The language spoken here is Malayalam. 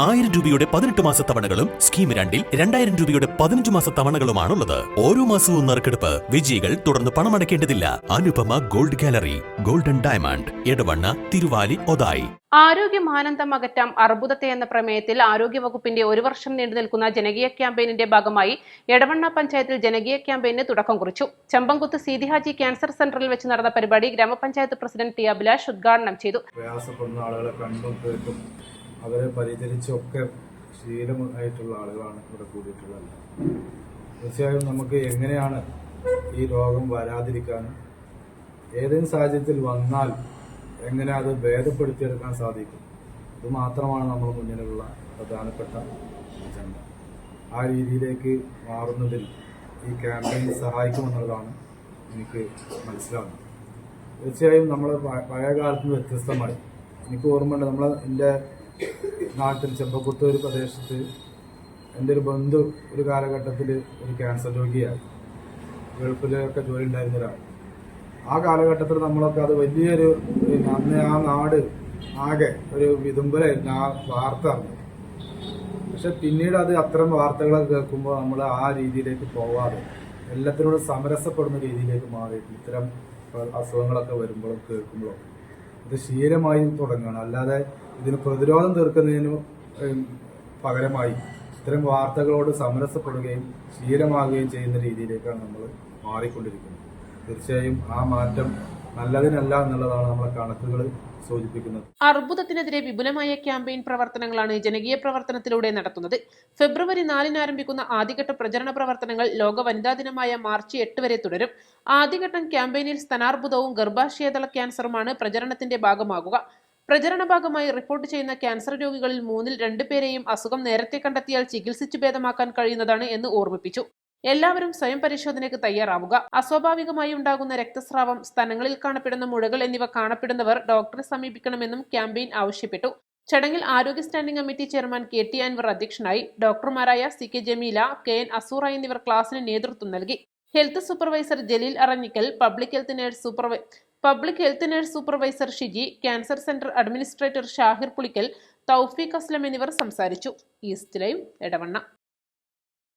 1000 രൂപയുടെ 18 മാസ തവണകളും സ്കീം 2-ൽ 2000 രൂപയുടെ 15 മാസ തവണകളുമാണുള്ളത്. ഓരോ മാസവും നറുക്കെടുപ്പ്. വിജയികൾ തുടർന്ന് പണമടയ്ക്കേണ്ടതില്ല. Anupama gold gallery, golden diamond, Edavanna, Thiruvali, Othayi. ആരോഗ്യമാനന്ദം അകറ്റാം അർബുദത്തെ എന്ന പ്രമേയത്തിൽ ആരോഗ്യവകുപ്പിന്റെ 1 വർഷം നീണ്ടുനിൽക്കുന്ന ജനകീയ ക്യാമ്പയിനിന്റെ ഭാഗമായി എടവണ്ണ പഞ്ചായത്തിൽ ജനകീയ ക്യാമ്പയിന് തുടക്കം കുറിച്ചു. ചമ്പംകുത്ത് സീതി ഹാജി ക്യാൻസർ സെന്ററിൽ വെച്ച് നടന്ന പരിപാടി ഗ്രാമപഞ്ചായത്ത് പ്രസിഡന്റ് ടി അഭിലാഷ് ഉദ്ഘാടനം ചെയ്തു. അവരെ പരിചരിച്ചൊക്കെ ശീലമായിട്ടുള്ള ആളുകളാണ് ഇവിടെ കൂടിയിട്ടുള്ളത്. തീർച്ചയായും നമുക്ക് എങ്ങനെയാണ് ഈ രോഗം വരാതിരിക്കാനും ഏതെങ്കിലും സാഹചര്യത്തിൽ വന്നാൽ എങ്ങനെ അത് ഭേദപ്പെടുത്തിയെടുക്കാൻ സാധിക്കും, ഇത് മാത്രമാണ് നമ്മൾ മുന്നിലുള്ള പ്രധാനപ്പെട്ട അജണ്ട. ആ രീതിയിലേക്ക് മാറുന്നതിൽ ഈ ക്യാമ്പയിൻ സഹായിക്കുമെന്നുള്ളതാണ് എനിക്ക് മനസ്സിലാവുന്നത്. തീർച്ചയായും നമ്മൾ പഴയ കാലത്ത് നിന്ന് വ്യത്യസ്തമായി എനിക്ക് ഓർമ്മയുണ്ട്, എൻ്റെ നാട്ടിൽ ചെമ്പക്കുത്ത് ഒരു പ്രദേശത്ത് എൻ്റെ ഒരു ബന്ധു ഒരു കാലഘട്ടത്തിൽ ഒരു ക്യാൻസർ രോഗിയായി. ഗൾഫിലൊക്കെ ജോലി ഉണ്ടായിരുന്ന ഒരാൾ. ആ കാലഘട്ടത്തിൽ നമ്മളൊക്കെ അത് വലിയൊരു അന്ന് ആ നാട് ആകെ ഒരു വിതുമ്പലായിരുന്നു ആ വാർത്ത അറിഞ്ഞത്. പക്ഷെ പിന്നീട് അത് അത്തരം വാർത്തകളൊക്കെ കേൾക്കുമ്പോൾ നമ്മൾ ആ രീതിയിലേക്ക് പോവാതെ എല്ലാത്തിനോടും സമരസപ്പെടുന്ന രീതിയിലേക്ക് മാറിയിട്ട് ഇത്തരം അസുഖങ്ങളൊക്കെ വരുമ്പോഴും കേൾക്കുമ്പോഴും ഇത് ശീലമായി തുടങ്ങുകയാണ്. അല്ലാതെ ഇതിന് പ്രതിരോധം തീർക്കുന്നതിന് പകരമായി ഇത്തരം വാർത്തകളോട് സമരസപ്പെടുകയും ശീലമാകുകയും ചെയ്യുന്ന രീതിയിലേക്കാണ് നമ്മൾ മാറിക്കൊണ്ടിരിക്കുന്നത്. തീർച്ചയായും ആ മാറ്റം നല്ലതിനല്ല എന്നുള്ളതാണ് നമ്മളെ കണക്കുകൾ സൂചിപ്പിക്കുന്നത്. അർബുദത്തിനെതിരെ വിപുലമായ ക്യാമ്പയിൻ പ്രവർത്തനങ്ങളാണ് ജനകീയ പ്രവർത്തനത്തിലൂടെ നടത്തുന്നത്. ഫെബ്രുവരി 4-ന് ആരംഭിക്കുന്ന ആദ്യഘട്ട പ്രചരണ പ്രവർത്തനങ്ങൾ ലോക വനിതാ ദിനമായ മാർച്ച് 8 വരെ തുടരും. ആദ്യഘട്ടം ക്യാമ്പയിനിൽ സ്തനാർബുദവും ഗർഭാശയതല ക്യാൻസറുമാണ് പ്രചരണത്തിന്റെ ഭാഗമാകുക. പ്രചരണ ഭാഗമായി റിപ്പോർട്ട് ചെയ്യുന്ന ക്യാൻസർ രോഗികളിൽ 3-ൽ 2 പേരെയും അസുഖം നേരത്തെ കണ്ടെത്തിയാൽ ചികിത്സിച്ച് ഭേദമാക്കാൻ കഴിയുന്നതാണ് എന്ന് ഓർമ്മിപ്പിച്ചു. എല്ലാവരും സ്വയം പരിശോധനയ്ക്ക് തയ്യാറാവുക. അസ്വാഭാവികമായി ഉണ്ടാകുന്ന രക്തസ്രാവം, സ്തനങ്ങളിൽ കാണപ്പെടുന്ന മുഴകൾ എന്നിവ കാണപ്പെടുന്നവർ ഡോക്ടറെ സമീപിക്കണമെന്നും ക്യാമ്പയിൻ ആവശ്യപ്പെട്ടു. ചടങ്ങിൽ ആരോഗ്യ standing committee chairman KT Anwar അധ്യക്ഷനായി. ഡോക്ടർമാരായ CK ജമീല, KN അസൂറ എന്നിവർ ക്ലാസിന് നേതൃത്വം നൽകി. Health supervisor Jaleel Aranjikkal, public health nurse supervisor Shiji, cancer centre administrator Shahir Pulikkal, Thoufeeq Aslam എന്നിവർ സംസാരിച്ചു. East Live, Edavanna.